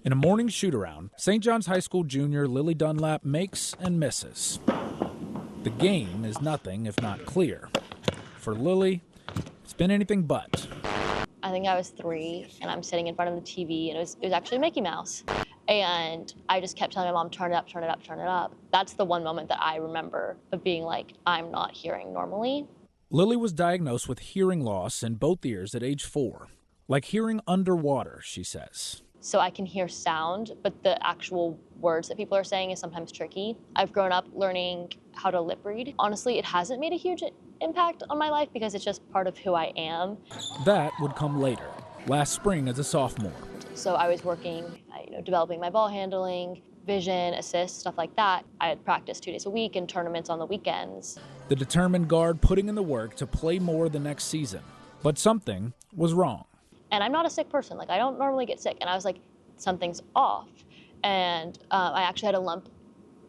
In a morning shoot-around, St. John's High School junior Lily Dunlap makes and misses. The game is nothing if not clear. For Lily, it's been anything but. I think I was 3, and I'm sitting in front of the TV, and it was actually Mickey Mouse. And I just kept telling my mom, turn it up, turn it up, turn it up. That's the one moment that I remember of being like, I'm not hearing normally. Lily was diagnosed with hearing loss in both ears at age 4. Like hearing underwater, she says. So I can hear sound, but the actual words that people are saying is sometimes tricky. I've grown up learning how to lip read. Honestly, it hasn't made a huge impact on my life because it's just part of who I am. That would come later, last spring as a sophomore. So I was working, developing my ball handling, vision, assist, stuff like that. I had practice 2 days a week and tournaments on the weekends. The determined guard putting in the work to play more the next season. But something was wrong. And I'm not a sick person. I don't normally get sick. And I was like, something's off. And I actually had a lump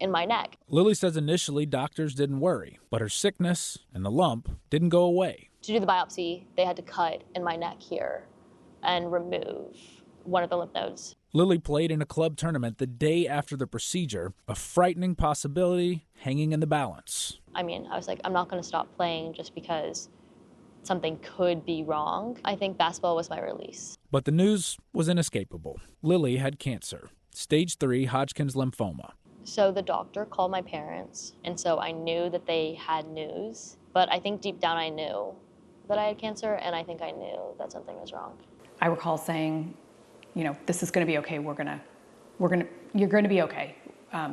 in my neck. Lily says initially doctors didn't worry, but her sickness and the lump didn't go away. To do the biopsy, they had to cut in my neck here and remove one of the lymph nodes. Lily played in a club tournament the day after the procedure, a frightening possibility hanging in the balance. I was like, I'm not going to stop playing just because something could be wrong. I think basketball was my release. But the news was inescapable. Lily had cancer, stage 3 Hodgkin's lymphoma. So the doctor called my parents, and so I knew that they had news. But I think deep down I knew that I had cancer, and I think I knew that something was wrong. I recall saying, this is going to be okay. You're going to be okay.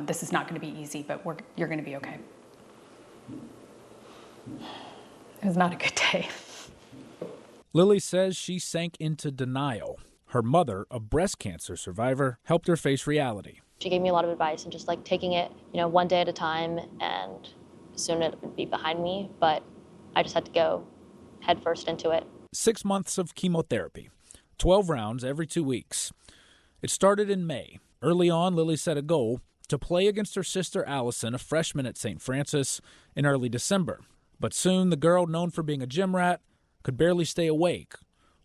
This is not going to be easy, but you're going to be okay. It was not a good day. Lily says she sank into denial. Her mother, a breast cancer survivor, helped her face reality. She gave me a lot of advice and just taking it, one day at a time, and soon it would be behind me, but I just had to go headfirst into it. 6 months of chemotherapy, 12 rounds every 2 weeks. It started in May. Early on, Lily set a goal to play against her sister Allison, a freshman at St. Francis, in early December. But soon, the girl known for being a gym rat could barely stay awake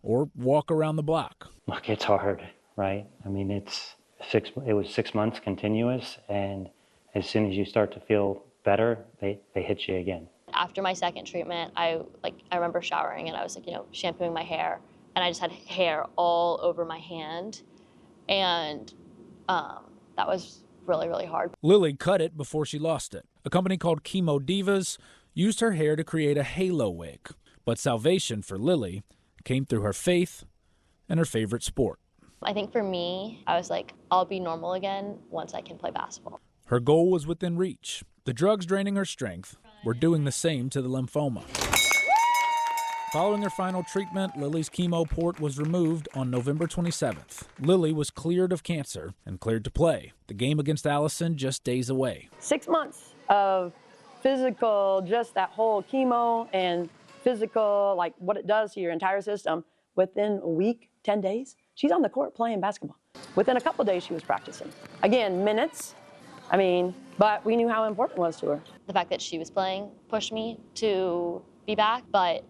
or walk around the block. Look, it's hard, right? It was 6 months continuous, and as soon as you start to feel better, they hit you again. After my second treatment, I remember showering and I was shampooing my hair, and I just had hair all over my hand, and that was really, really hard. Lily cut it before she lost it. A company called Chemo Divas used her hair to create a halo wig. But salvation for Lily came through her faith and her favorite sport. I think for me, I was like, I'll be normal again once I can play basketball. Her goal was within reach. The drugs draining her strength were doing the same to the lymphoma. Following her final treatment, Lily's chemo port was removed on November 27th. Lily was cleared of cancer and cleared to play. The game against Allison just days away. 6 months of physical, just that whole chemo and physical, what it does to your entire system. Within a week, 10 days, she's on the court playing basketball. Within a couple of days, she was practicing. Again, minutes, but we knew how important it was to her. The fact that she was playing pushed me to be back, but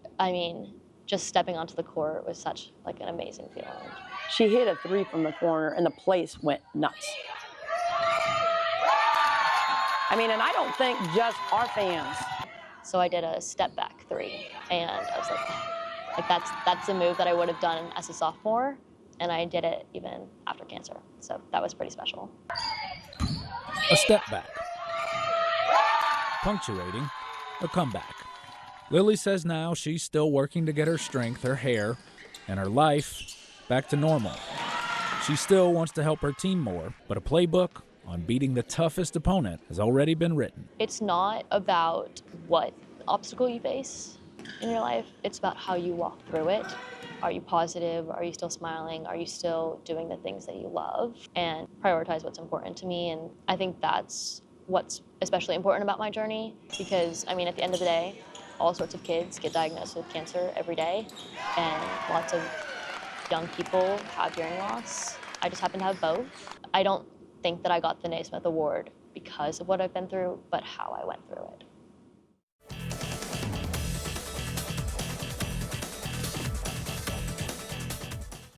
just stepping onto the court was such an amazing feeling. She hit a 3 from the corner and the place went nuts. And I don't think just our fans. So I did a step back 3, and I was like that's a move that I would have done as a sophomore, and I did it even after cancer. So that was pretty special. A step back, punctuating a comeback. Lily says now she's still working to get her strength, her hair, and her life back to normal. She still wants to help her team more, but a playbook on beating the toughest opponent has already been written. It's not about what obstacle you face in your life. It's about how you walk through it. Are you positive? Are you still smiling? Are you still doing the things that you love? And prioritize what's important to me. And I think that's what's especially important about my journey, because at the end of the day, all sorts of kids get diagnosed with cancer every day, and lots of young people have hearing loss. I just happen to have both. I don't think that I got the Naismith Award because of what I've been through, but how I went through it.